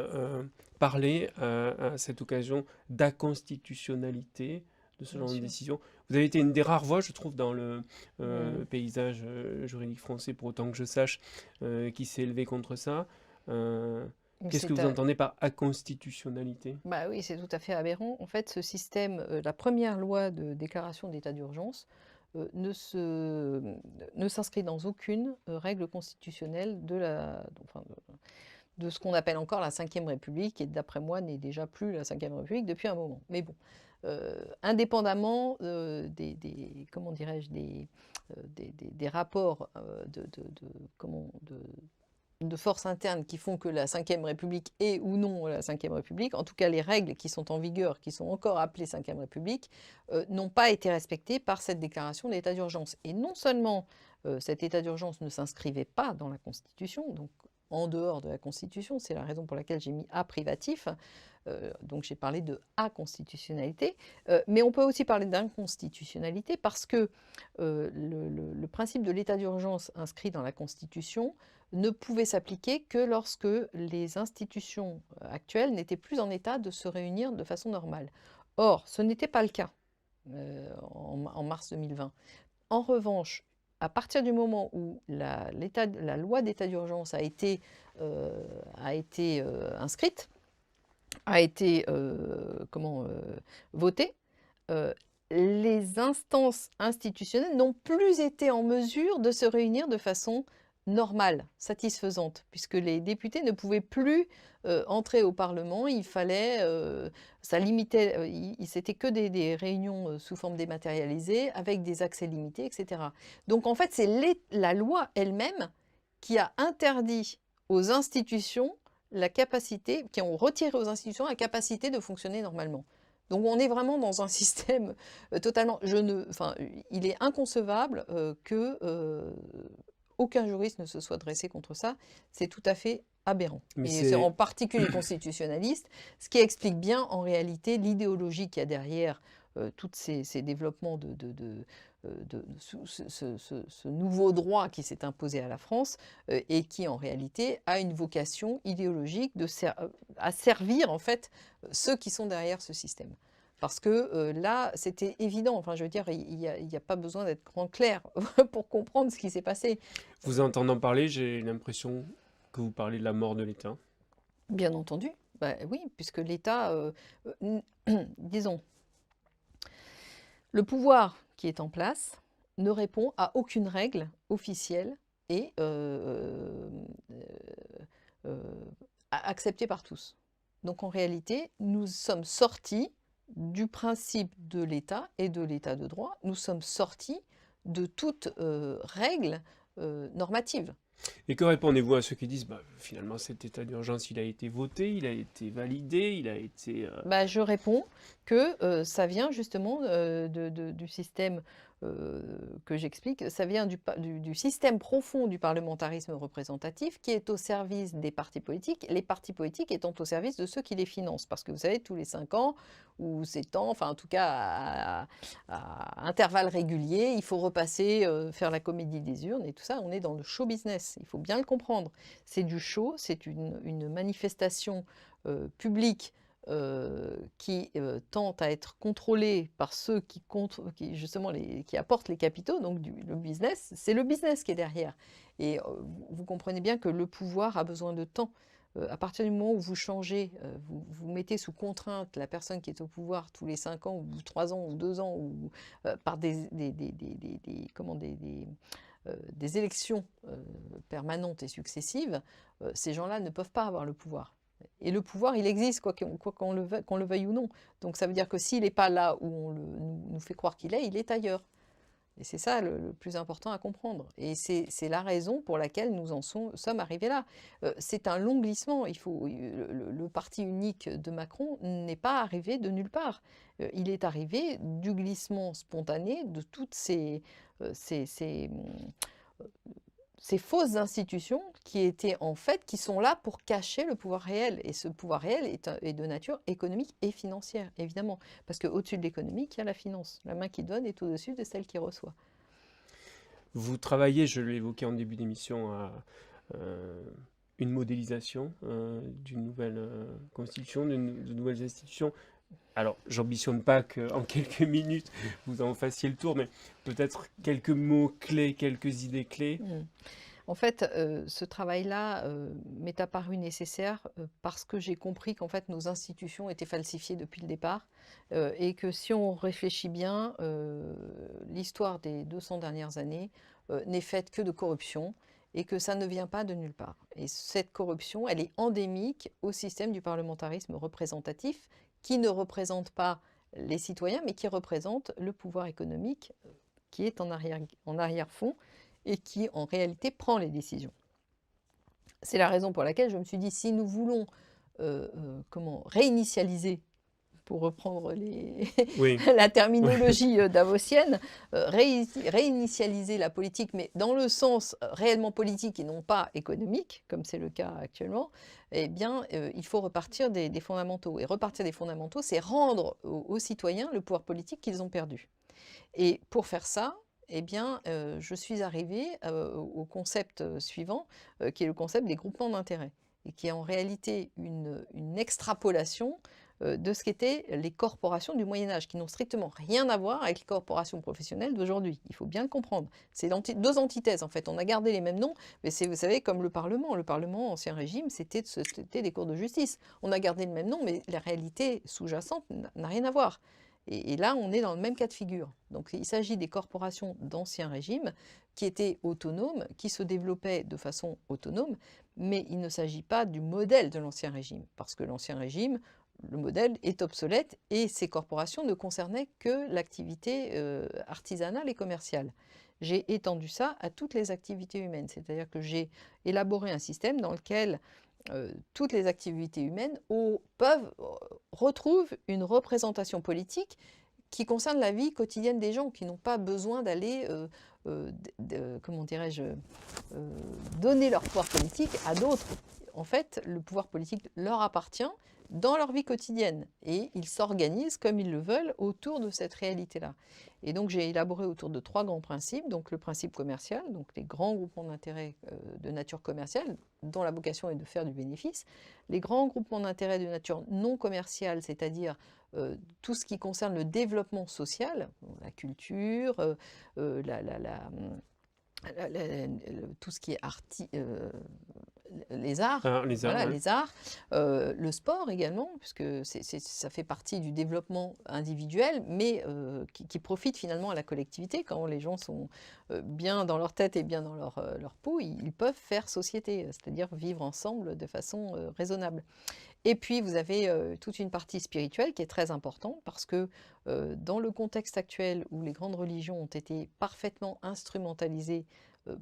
parlé à cette occasion d'inconstitutionnalité de ce bien genre de sûr. décision. Vous avez été une des rares voix, je trouve, dans le Mm. paysage juridique français, pour autant que je sache, qui s'est élevé contre ça. Qu'est-ce que C'est vous entendez par inconstitutionnalité? Bah oui, c'est tout à fait aberrant. En fait, ce système, la première loi de déclaration d'état d'urgence ne s'inscrit dans aucune règle constitutionnelle enfin, de ce qu'on appelle encore la Ve République, et d'après moi n'est déjà plus la Ve République depuis un moment. Mais bon, indépendamment comment dirais-je, des rapports de forces internes qui font que la Ve République est ou non la Ve République, en tout cas les règles qui sont en vigueur, qui sont encore appelées Ve République, n'ont pas été respectées par cette déclaration d'état d'urgence. Et non seulement cet état d'urgence ne s'inscrivait pas dans la Constitution, donc en dehors de la Constitution, c'est la raison pour laquelle j'ai mis A privatif, donc j'ai parlé de aconstitutionnalité, mais on peut aussi parler d'inconstitutionnalité parce que le principe de l'état d'urgence inscrit dans la Constitution ne pouvait s'appliquer que lorsque les institutions actuelles n'étaient plus en état de se réunir de façon normale. Or, ce n'était pas le cas en mars 2020. En revanche, à partir du moment où la loi d'état d'urgence a été inscrite, a été votée, les instances institutionnelles n'ont plus été en mesure de se réunir de façon normale, satisfaisante, puisque les députés ne pouvaient plus entrer au Parlement. Il fallait, ça limitait, c'était que des réunions sous forme dématérialisée, avec des accès limités, etc. Donc en fait, c'est la loi elle-même qui a interdit aux institutions la capacité, qui ont retiré aux institutions la capacité de fonctionner normalement. Donc on est vraiment dans un système totalement... Enfin, il est inconcevable que aucun juriste ne se soit dressé contre ça. C'est tout à fait aberrant. Mais Et c'est en c'est... particulier constitutionnaliste, ce qui explique bien en réalité l'idéologie qu'il y a derrière tous ces développements ce nouveau droit qui s'est imposé à la France et qui en réalité a une vocation idéologique à servir en fait ceux qui sont derrière ce système. Parce que là, c'était évident. Enfin, je veux dire, il n'y a pas besoin d'être grand clair pour comprendre ce qui s'est passé. Vous entendant parler, j'ai l'impression que vous parlez de la mort de l'État. Bien entendu, bah, oui, puisque l'État, disons, le pouvoir qui est en place ne répond à aucune règle officielle et euh, acceptée par tous. Donc en réalité, nous sommes sortis du principe de l'État et de l'État de droit, nous sommes sortis de toute règle normative. Et que répondez-vous à ceux qui disent, bah, finalement, cet état d'urgence, il a été voté, il a été validé, il a été... Bah, je réponds que ça vient justement du système que j'explique, ça vient du système profond du parlementarisme représentatif qui est au service des partis politiques, les partis politiques étant au service de ceux qui les financent. Parce que vous savez, tous les 5 ans ou 7 ans, enfin en tout cas à intervalles réguliers, il faut repasser, faire la comédie des urnes et tout ça, on est dans le show business, il faut bien le comprendre. C'est du show, c'est une manifestation publique qui tente à être contrôlée par ceux justement qui apportent les capitaux, donc le business, c'est le business qui est derrière. Et vous comprenez bien que le pouvoir a besoin de temps. À partir du moment où vous changez, vous mettez sous contrainte la personne qui est au pouvoir tous les 5 ans, ou 3 ans, ou 2 ans, ou par des élections permanentes et successives, ces gens-là ne peuvent pas avoir le pouvoir. Et le pouvoir, il existe, quoi qu'on le veuille ou non. Donc ça veut dire que s'il n'est pas là où on nous fait croire qu'il est, il est ailleurs. Et c'est ça le plus important à comprendre. Et c'est la raison pour laquelle nous en sommes arrivés là. C'est un long glissement. Le parti unique de Macron n'est pas arrivé de nulle part. Il est arrivé du glissement spontané de toutes ces fausses institutions qui sont là pour cacher le pouvoir réel. Et ce pouvoir réel est de nature économique et financière, évidemment. Parce qu'au-dessus de l'économique, il y a la finance. La main qui donne est au-dessus de celle qui reçoit. Vous travaillez, je l'ai évoqué en début d'émission, à une modélisation d'une nouvelle constitution, de nouvelles institutions. Alors, j'ambitionne pas qu'en quelques minutes vous en fassiez le tour, mais peut-être quelques mots clés, quelques idées clés. En fait, ce travail-là m'est apparu nécessaire parce que j'ai compris qu'en fait nos institutions étaient falsifiées depuis le départ et que si on réfléchit bien, l'histoire des 200 dernières années n'est faite que de corruption et que ça ne vient pas de nulle part. Et cette corruption, elle est endémique au système du parlementarisme représentatif qui ne représente pas les citoyens, mais qui représente le pouvoir économique qui est en arrière-fond et qui en réalité prend les décisions. C'est la raison pour laquelle je me suis dit, si nous voulons réinitialiser, pour reprendre Oui, la terminologie davosienne, réinitialiser la politique, mais dans le sens réellement politique et non pas économique, comme c'est le cas actuellement, eh bien, il faut repartir des fondamentaux. Et repartir des fondamentaux, c'est rendre aux citoyens le pouvoir politique qu'ils ont perdu. Et pour faire ça, eh bien, je suis arrivée au concept suivant, qui est le concept des groupements d'intérêt, et qui est en réalité une extrapolation de ce qu'étaient les corporations du Moyen-Âge, qui n'ont strictement rien à voir avec les corporations professionnelles d'aujourd'hui. Il faut bien le comprendre. C'est deux antithèses, en fait. On a gardé les mêmes noms, mais c'est, vous savez, comme le Parlement. Le Parlement, Ancien Régime, c'était des cours de justice. On a gardé le même nom, mais la réalité sous-jacente n'a rien à voir. Et là, on est dans le même cas de figure. Donc, il s'agit des corporations d'Ancien Régime qui étaient autonomes, qui se développaient de façon autonome, mais il ne s'agit pas du modèle de l'Ancien Régime, parce que l'Ancien Régime, le modèle est obsolète et ces corporations ne concernaient que l'activité artisanale et commerciale. J'ai étendu ça à toutes les activités humaines, c'est-à-dire que j'ai élaboré un système dans lequel toutes les activités humaines retrouvent une représentation politique qui concerne la vie quotidienne des gens, qui n'ont pas besoin d'aller, comment dirais-je, donner leur pouvoir politique à d'autres. En fait, le pouvoir politique leur appartient dans leur vie quotidienne et ils s'organisent comme ils le veulent autour de cette réalité-là. Et donc j'ai élaboré autour de 3 grands principes. Donc le principe commercial, donc les grands groupements d'intérêt de nature commerciale, dont la vocation est de faire du bénéfice. Les grands groupements d'intérêt de nature non commerciale, c'est-à-dire tout ce qui concerne le développement social, la culture, tout ce qui est les arts, Ah, les arts, voilà, ouais. les arts, le sport également, puisque ça fait partie du développement individuel, mais qui profite finalement à la collectivité. Quand les gens sont bien dans leur tête et bien dans leur peau, ils peuvent faire société, c'est-à-dire vivre ensemble de façon raisonnable. Et puis, vous avez toute une partie spirituelle qui est très importante parce que dans le contexte actuel où les grandes religions ont été parfaitement instrumentalisées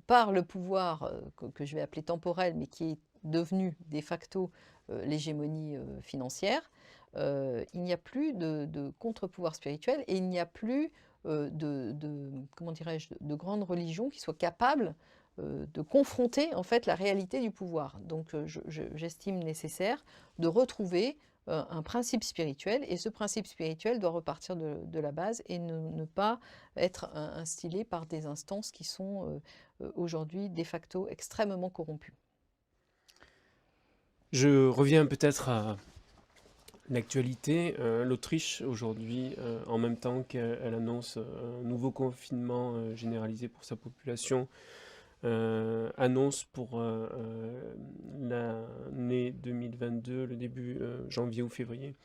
par le pouvoir que je vais appeler temporel, mais qui est devenu de facto l'hégémonie financière, il n'y a plus de contre-pouvoir spirituel et il n'y a plus comment dirais-je, de grandes religions qui soient capables de confronter en fait la réalité du pouvoir. Donc j'estime nécessaire de retrouver un principe spirituel et ce principe spirituel doit repartir de la base et ne pas être instillé par des instances qui sont aujourd'hui de facto extrêmement corrompues. Je reviens peut-être à l'actualité. L'Autriche, aujourd'hui, en même temps qu'elle annonce un nouveau confinement généralisé pour sa population, annonce pour l'année 2022, le début janvier ou février,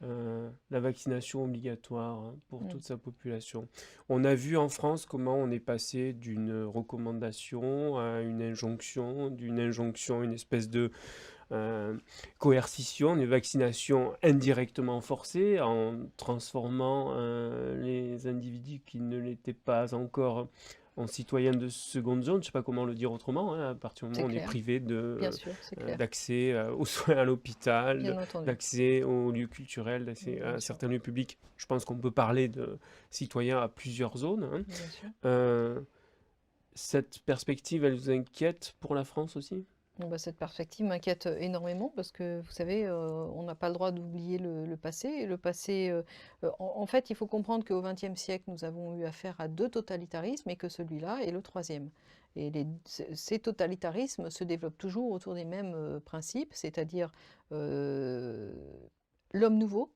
la vaccination obligatoire pour toute sa population. On a vu en France comment on est passé d'une recommandation à une injonction, d'une injonction à une espèce de coercition, une vaccination indirectement forcée en transformant les individus qui ne l'étaient pas encore en citoyens de seconde zone, je ne sais pas comment le dire autrement, hein, à partir du moment où on est privé Bien sûr, c'est clair. d'accès aux soins à l'hôpital, entendu. d'accès aux lieux culturels, d'accès à certains lieux publics. Je pense qu'on peut parler de citoyens à plusieurs zones. Hein. Bien sûr. Cette perspective, elle vous inquiète pour la France aussi? Bon, bah, cette perspective m'inquiète énormément parce que, vous savez, on n'a pas le droit d'oublier le passé. Et le passé, en fait, il faut comprendre qu'au XXe siècle, nous avons eu affaire à 2 totalitarismes et que celui-là est le 3e. Et ces totalitarismes se développent toujours autour des mêmes principes, c'est-à-dire l'homme nouveau,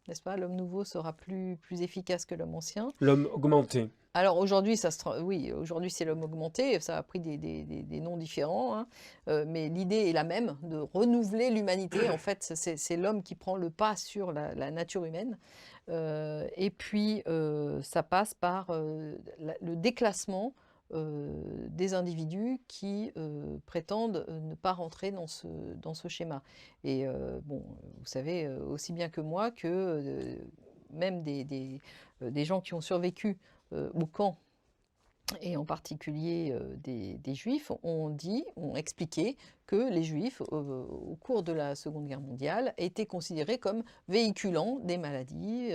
n'est-ce pas? L'homme nouveau sera plus efficace que l'homme ancien. L'homme augmenté. Alors aujourd'hui, oui, aujourd'hui c'est l'homme augmenté, ça a pris des noms différents, hein, mais l'idée est la même, de renouveler l'humanité. En fait, c'est l'homme qui prend le pas sur la nature humaine. Et puis, ça passe par le déclassement des individus qui prétendent ne pas rentrer dans ce schéma. Et bon, vous savez aussi bien que moi que même des gens qui ont survécu au camp, et en particulier des Juifs, ont expliqué que les Juifs, au cours de la Seconde Guerre mondiale, étaient considérés comme véhiculant des maladies,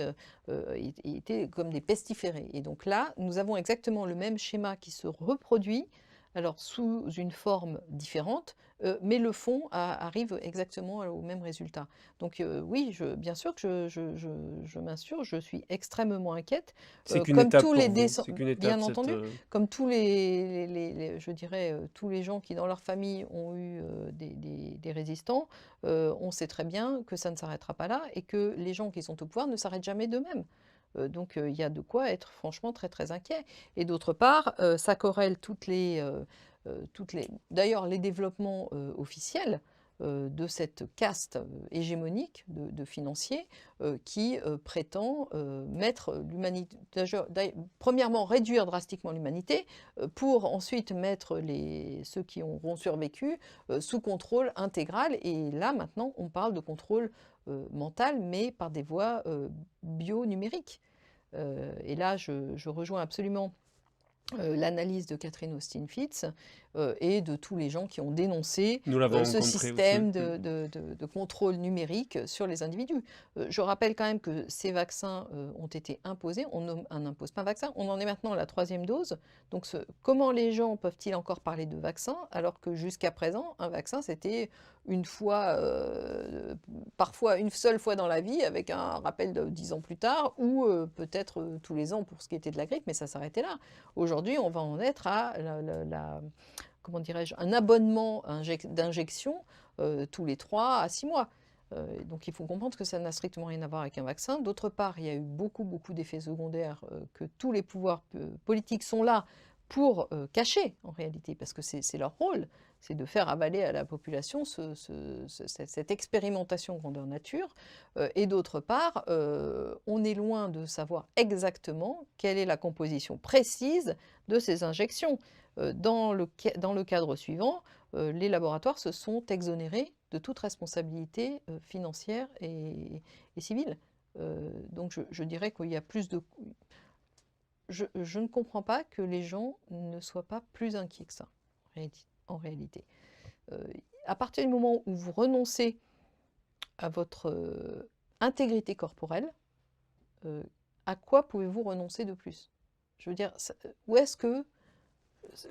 étaient comme des pestiférés. Et donc là, nous avons exactement le même schéma qui se reproduit, alors sous une forme différente, mais le fond arrive exactement au même résultat. Donc oui, bien sûr que je m'insurge, je suis extrêmement inquiète. C'est qu'une Comme étape tous pour les vous. C'est qu'une étape, bien entendu, comme tous je dirais, tous les gens qui dans leur famille ont eu des résistants, on sait très bien que ça ne s'arrêtera pas là et que les gens qui sont au pouvoir ne s'arrêtent jamais d'eux-mêmes. Donc il y a de quoi être franchement très très inquiet. Et d'autre part, ça corrèle d'ailleurs les développements officiels de cette caste hégémonique de financiers qui prétend mettre l'humanité, premièrement réduire drastiquement l'humanité pour ensuite mettre ceux qui auront survécu sous contrôle intégral. Et là maintenant on parle de contrôle mental mais par des voies bio-numériques. Et là je rejoins absolument l'analyse de Catherine Austin-Fitts et de tous les gens qui ont dénoncé Nous l'avons ce rencontré aussi. système de contrôle numérique sur les individus. Je rappelle quand même que ces vaccins ont été imposés. On n'impose pas un vaccin. On en est maintenant à la 3e dose. Donc comment les gens peuvent-ils encore parler de vaccin alors que jusqu'à présent, un vaccin, c'était une fois, parfois une seule fois dans la vie, avec un rappel de 10 ans plus tard, ou peut-être tous les ans pour ce qui était de la grippe, mais ça s'arrêtait là. Aujourd'hui, on va en être à comment dirais-je, un abonnement d'injection tous les 3 à 6 mois. Donc il faut comprendre que ça n'a strictement rien à voir avec un vaccin. D'autre part, il y a eu beaucoup d'effets secondaires que tous les pouvoirs politiques sont là pour cacher en réalité, parce que c'est leur rôle, c'est de faire avaler à la population cette expérimentation grandeur nature. Et d'autre part, on est loin de savoir exactement quelle est la composition précise de ces injections. Dans le cadre suivant, les laboratoires se sont exonérés de toute responsabilité financière et civile. Donc je dirais qu'il y a plus de... Je ne comprends pas que les gens ne soient pas plus inquiets que ça, en réalité. À partir du moment où vous renoncez à votre intégrité corporelle, à quoi pouvez-vous renoncer de plus? Je veux dire, où est-ce que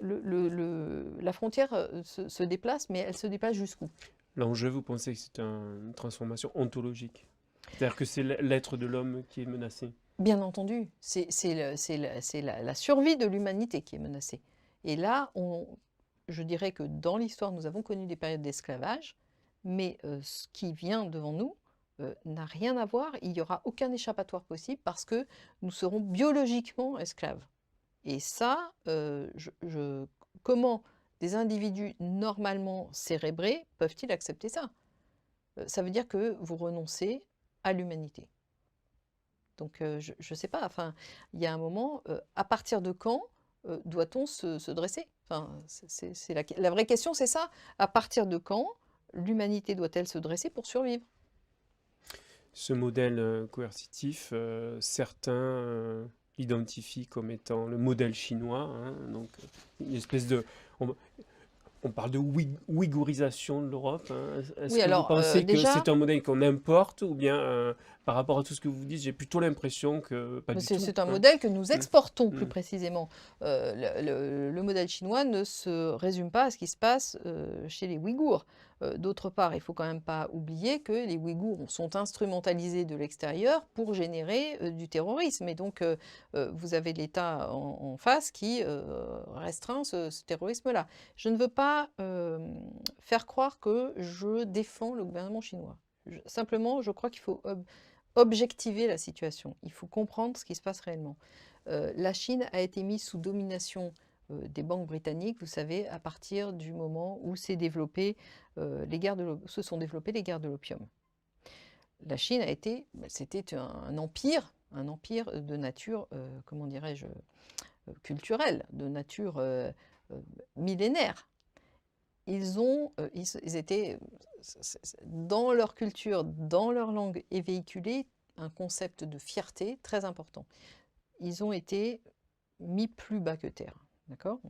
la frontière se déplace, mais elle se déplace jusqu'où? L'enjeu, vous pensez que c'est une transformation ontologique? C'est-à-dire que c'est l'être de l'homme qui est menacé? Bien entendu, c'est la survie de l'humanité qui est menacée. Et là, je dirais que dans l'histoire, nous avons connu des périodes d'esclavage, mais ce qui vient devant nous n'a rien à voir. Il n'y aura aucun échappatoire possible parce que nous serons biologiquement esclaves. Et ça, comment des individus normalement cérébrés peuvent-ils accepter ça? Ça veut dire que vous renoncez à l'humanité. Donc je ne sais pas, enfin, il y a un moment, à partir de quand doit-on se dresser? Enfin, la vraie question, c'est ça. À partir de quand l'humanité doit-elle se dresser pour survivre? Ce modèle coercitif, certains l'identifient comme étant le modèle chinois, hein, donc une espèce de... On parle de ouïgourisation de l'Europe, hein. Est-ce Oui, que vous alors pensez que déjà, c'est un modèle qu'on importe ou bien par rapport à tout ce que vous dites, j'ai plutôt l'impression que pas du tout, c'est un hein. modèle que nous exportons plus Mm. précisément. Le modèle chinois ne se résume pas à ce qui se passe chez les Ouïghours. D'autre part, il ne faut quand même pas oublier que les Ouïghours sont instrumentalisés de l'extérieur pour générer du terrorisme. Et donc, vous avez l'État en face qui restreint ce terrorisme-là. Je ne veux pas faire croire que je défends le gouvernement chinois. Simplement, je crois qu'il faut objectiver la situation. Il faut comprendre ce qui se passe réellement. La Chine a été mise sous domination des banques britanniques, vous savez, à partir du moment où se sont développées les guerres de l'opium. La Chine c'était un empire de nature, comment dirais-je, culturelle, de nature millénaire. Ils étaient, dans leur culture, dans leur langue, et véhiculé un concept de fierté très important. Ils ont été mis plus bas que terre. D'accord ?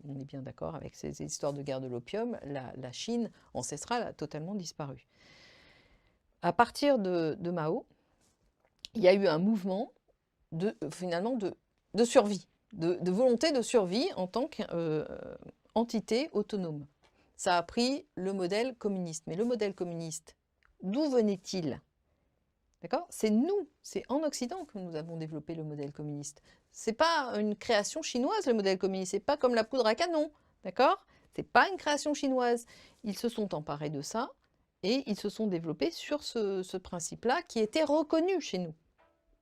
On est bien d'accord avec ces histoires de guerre de l'opium. La Chine ancestrale a totalement disparu. À partir de Mao, il y a eu un mouvement finalement de survie, de volonté de survie en tant qu'entité autonome. Ça a pris le modèle communiste. Mais le modèle communiste, d'où venait-il? D'accord? C'est nous, c'est en Occident que nous avons développé le modèle communiste. C'est pas une création chinoise, le modèle communiste. C'est pas comme la poudre à canon. D'accord? C'est pas une création chinoise. Ils se sont emparés de ça et ils se sont développés sur ce principe-là qui était reconnu chez nous.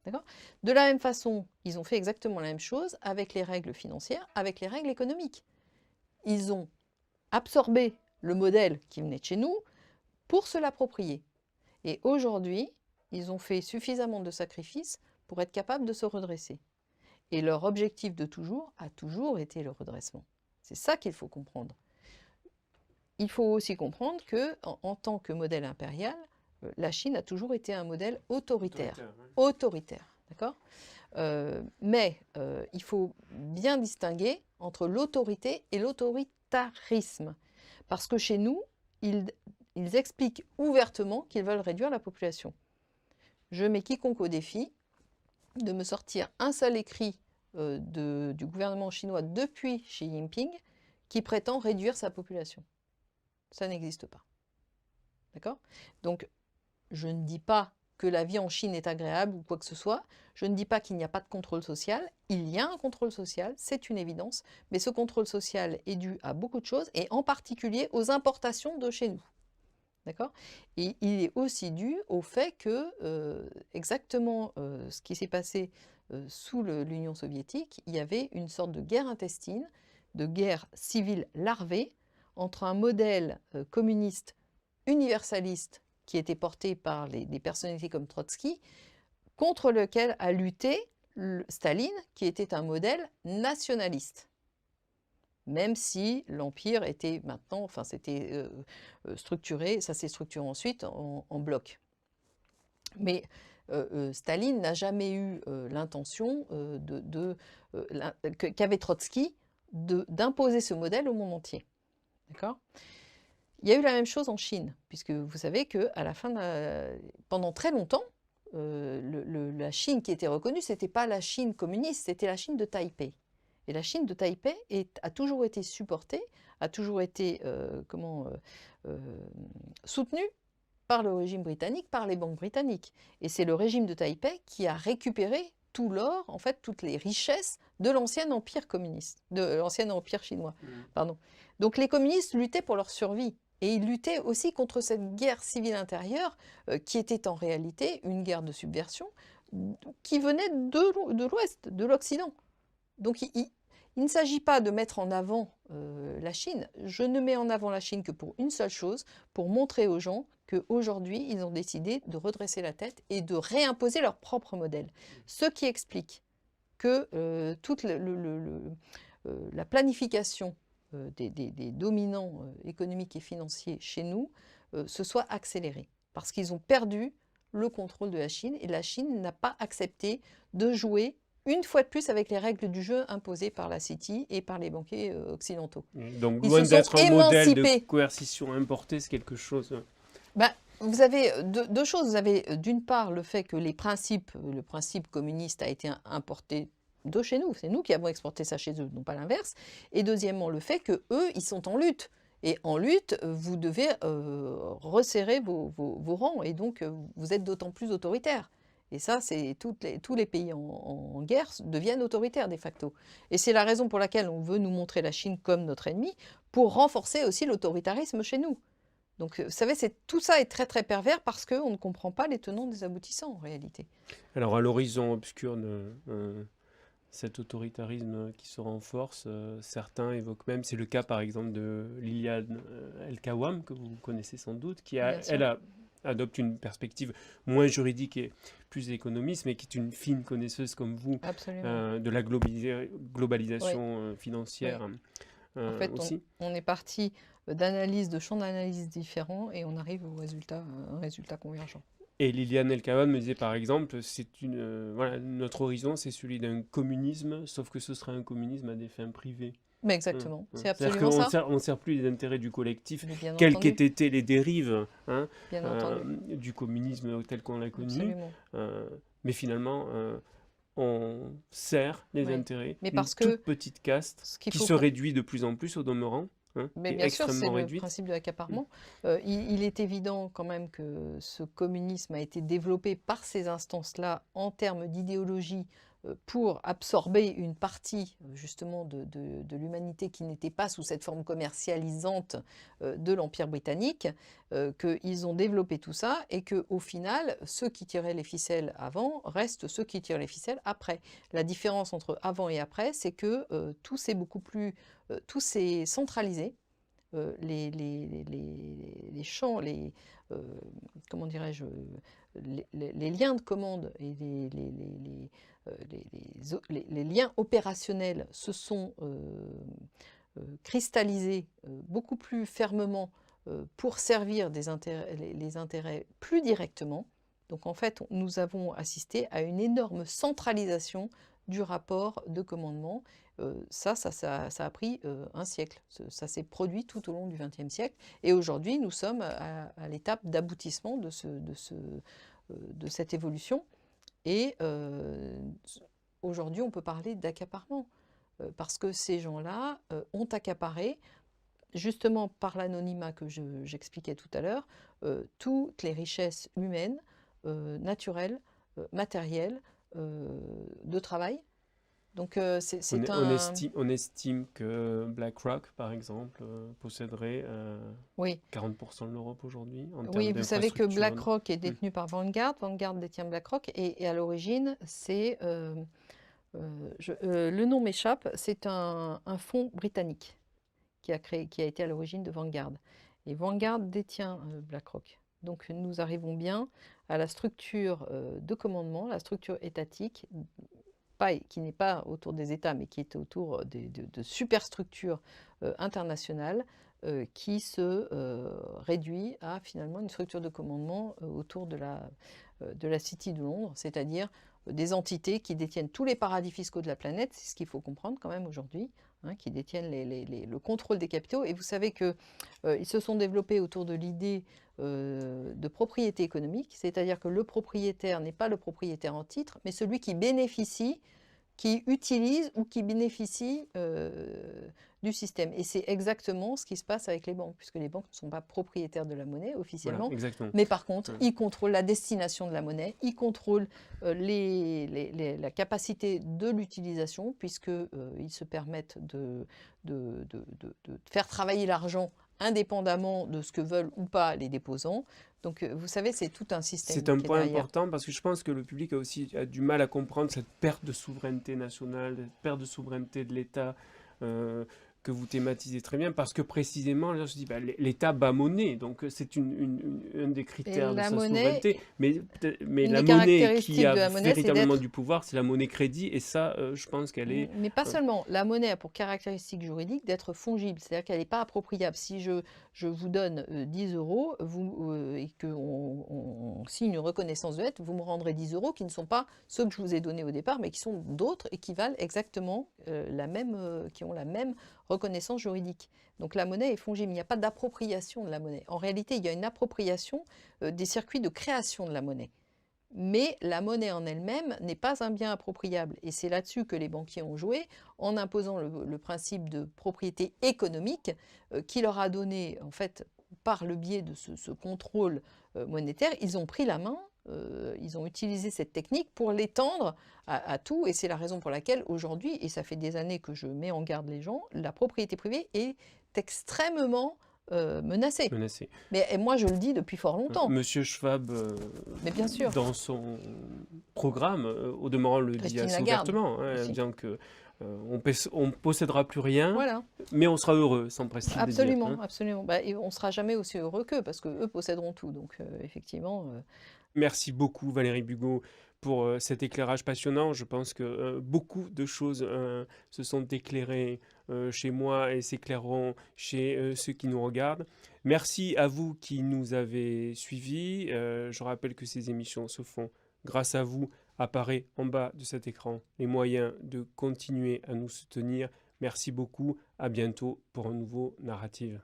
D'accord? De la même façon, ils ont fait exactement la même chose avec les règles financières, avec les règles économiques. Ils ont absorber le modèle qui venait de chez nous pour se l'approprier. Et aujourd'hui, ils ont fait suffisamment de sacrifices pour être capables de se redresser. Et leur objectif de toujours a toujours été le redressement. C'est ça qu'il faut comprendre. Il faut aussi comprendre que, en tant que modèle impérial, la Chine a toujours été un modèle autoritaire. Autoritaire, d'accord ? Mais il faut bien distinguer entre l'autorité et l'autoritarisme. Parce que chez nous, ils expliquent ouvertement qu'ils veulent réduire la population. Je mets quiconque au défi de me sortir un seul écrit du gouvernement chinois depuis Xi Jinping qui prétend réduire sa population. Ça n'existe pas. D'accord? Donc, je ne dis pas que la vie en Chine est agréable ou quoi que ce soit. Je ne dis pas qu'il n'y a pas de contrôle social. Il y a un contrôle social, c'est une évidence. Mais ce contrôle social est dû à beaucoup de choses et en particulier aux importations de chez nous. D'accord? Et il est aussi dû au fait que, exactement ce qui s'est passé sous l'Union soviétique, il y avait une sorte de guerre intestine, de guerre civile larvée entre un modèle communiste universaliste qui était porté par des personnalités comme Trotsky, contre lequel a lutté Staline, qui était un modèle nationaliste. Même si l'Empire était maintenant, enfin c'était structuré, ça s'est structuré ensuite en bloc. Mais Staline n'a jamais eu l'intention qu'avait Trotsky d'imposer ce modèle au monde entier. D'accord ? Il y a eu la même chose en Chine, puisque vous savez que à la fin pendant très longtemps, la Chine qui était reconnue, ce n'était pas la Chine communiste, c'était la Chine de Taipei. Et la Chine de Taipei a toujours été supportée, a toujours été soutenue par le régime britannique, par les banques britanniques. Et c'est le régime de Taipei qui a récupéré tout l'or, en fait, toutes les richesses de l'ancien empire communiste, de l'ancien empire chinois. Pardon. Donc les communistes luttaient pour leur survie. Et ils luttaient aussi contre cette guerre civile intérieure qui était en réalité une guerre de subversion qui venait de l'Ouest, de l'Occident. Donc il ne s'agit pas de mettre en avant la Chine. Je ne mets en avant la Chine que pour une seule chose, pour montrer aux gens qu'aujourd'hui, ils ont décidé de redresser la tête et de réimposer leur propre modèle. Ce qui explique que toute la planification des dominants économiques et financiers chez nous se soit accélérée. Parce qu'ils ont perdu le contrôle de la Chine et la Chine n'a pas accepté de jouer une fois de plus avec les règles du jeu imposées par la City et par les banquiers occidentaux. Donc, Ils loin se sont d'être un modèle de émancipés. coercition importée, c'est quelque chose. Ben, vous avez deux choses. Vous avez d'une part le fait que le principe communiste a été importé de chez nous. C'est nous qui avons exporté ça chez eux, non pas l'inverse. Et deuxièmement, le fait qu'eux, ils sont en lutte. Et en lutte, vous devez resserrer vos rangs. Et donc, vous êtes d'autant plus autoritaire. Et ça, c'est tous les pays en guerre deviennent autoritaires de facto. Et c'est la raison pour laquelle on veut nous montrer la Chine comme notre ennemi, pour renforcer aussi l'autoritarisme chez nous. Donc, vous savez, tout ça est très très pervers parce qu'on ne comprend pas les tenants des aboutissants en réalité. Alors, à l'horizon obscur de cet autoritarisme qui se renforce, certains évoquent même, c'est le cas par exemple de Liliane El-Kawam, que vous connaissez sans doute, qui adopte une perspective moins juridique et plus économiste, mais qui est une fine connaisseuse comme vous de la globalisation financière en fait, aussi. On est parti de champs d'analyse différents et on arrive à un résultat convergent. Et Liliane El-Kawam me disait par exemple, voilà, notre horizon c'est celui d'un communisme, sauf que ce sera un communisme à des fins privées. Mais exactement, c'est absolument ça. On ne sert plus les intérêts du collectif, quelles qu'aient été les dérives du communisme tel qu'on l'a connu. Mais finalement, on sert les intérêts d'une toute petite caste qui se réduit de plus en plus au demeurant. Mais bien sûr, c'est le principe de l'accaparement. Il est évident quand même que ce communisme a été développé par ces instances-là en termes d'idéologie pour absorber une partie justement de l'humanité qui n'était pas sous cette forme commercialisante de l'Empire britannique, qu'ils ont développé tout ça et qu'au final, ceux qui tiraient les ficelles avant restent ceux qui tirent les ficelles après. La différence entre avant et après, c'est que tout s'est centralisé. Les champs, comment dirais-je, les liens de commande et les liens opérationnels se sont cristallisés beaucoup plus fermement pour servir les intérêts plus directement. Donc en fait, nous avons assisté à une énorme centralisation du rapport de commandement. Ça a pris un siècle. Ça s'est produit tout au long du XXe siècle. Et aujourd'hui, nous sommes à l'étape d'aboutissement de cette évolution. Et aujourd'hui, on peut parler d'accaparement. Parce que ces gens-là ont accaparé, justement par l'anonymat que j'expliquais tout à l'heure, toutes les richesses humaines, naturelles, matérielles, de travail. Donc c'est On estime que BlackRock, par exemple, posséderait Oui, 40% de l'Europe aujourd'hui en termes oui, vous savez que d'infrastructure. BlackRock est détenu par Vanguard. Vanguard détient BlackRock. Et à l'origine, c'est... le nom m'échappe. C'est un fonds britannique qui a été à l'origine de Vanguard. Et Vanguard détient BlackRock. Donc nous arrivons bien à la structure de commandement, la structure étatique, qui n'est pas autour des États, mais qui est autour de superstructures internationales, qui se réduit à finalement une structure de commandement autour de la City de Londres, c'est-à-dire des entités qui détiennent tous les paradis fiscaux de la planète, c'est ce qu'il faut comprendre quand même aujourd'hui, hein, qui détiennent le contrôle des capitaux. Et vous savez qu'ils se sont développés autour de l'idée de propriété économique, c'est-à-dire que le propriétaire n'est pas le propriétaire en titre, mais celui qui bénéficie, qui utilise ou qui bénéficie du système. Et c'est exactement ce qui se passe avec les banques, puisque les banques ne sont pas propriétaires de la monnaie officiellement, Voilà, exactement. mais par contre, ils contrôlent la destination de la monnaie, ils contrôlent la capacité de l'utilisation, puisqu'ils se permettent de faire travailler l'argent indépendamment de ce que veulent ou pas les déposants. Donc, vous savez, c'est tout un système C'est un qui est point derrière. important parce que je pense que le public a du mal à comprendre cette perte de souveraineté nationale, cette perte de souveraineté de l'État que vous thématisez très bien parce que précisément, là, je dis, bah, l'État bat monnaie, donc c'est un des critères de la sa monnaie, souveraineté, mais une la des monnaie caractéristiques qui a de la monnaie, c'est véritablement d'être... du pouvoir, c'est la monnaie crédit et ça, je pense qu'elle est... Mais pas seulement. La monnaie a pour caractéristique juridique d'être fongible, c'est-à-dire qu'elle n'est pas appropriable. Si je vous donne 10 euros et qu'on signe une reconnaissance de dette, vous me rendrez 10 euros qui ne sont pas ceux que je vous ai donnés au départ, mais qui sont d'autres et qui valent exactement qui ont la même reconnaissance juridique. Donc la monnaie est fongible, il n'y a pas d'appropriation de la monnaie. En réalité, il y a une appropriation des circuits de création de la monnaie. Mais la monnaie en elle-même n'est pas un bien appropriable. Et c'est là-dessus que les banquiers ont joué, en imposant le principe de propriété économique qui leur a donné, en fait, par le biais de ce contrôle monétaire, ils ont pris la main, ils ont utilisé cette technique pour l'étendre à tout. Et c'est la raison pour laquelle aujourd'hui, et ça fait des années que je mets en garde les gens, la propriété privée est extrêmement menacée. menacée. Mais moi, je le dis depuis fort longtemps. Monsieur Schwab, Mais bien sûr. dans son programme, au demeurant le dit Christine assez Lagarde ouvertement, aussi. bien que on possédera plus rien, Voilà. mais on sera heureux, sans prestige de dire. Absolument, absolument. Bah, et on ne sera jamais aussi heureux qu'eux, parce qu'eux posséderont tout. Donc, effectivement, Merci beaucoup Valérie Bugeaud pour cet éclairage passionnant. Je pense que beaucoup de choses se sont éclairées chez moi et s'éclaireront chez ceux qui nous regardent. Merci à vous qui nous avez suivis. Je rappelle que ces émissions se font grâce à vous. Apparaît en bas de cet écran les moyens de continuer à nous soutenir. Merci beaucoup. À bientôt pour un nouveau Narrative.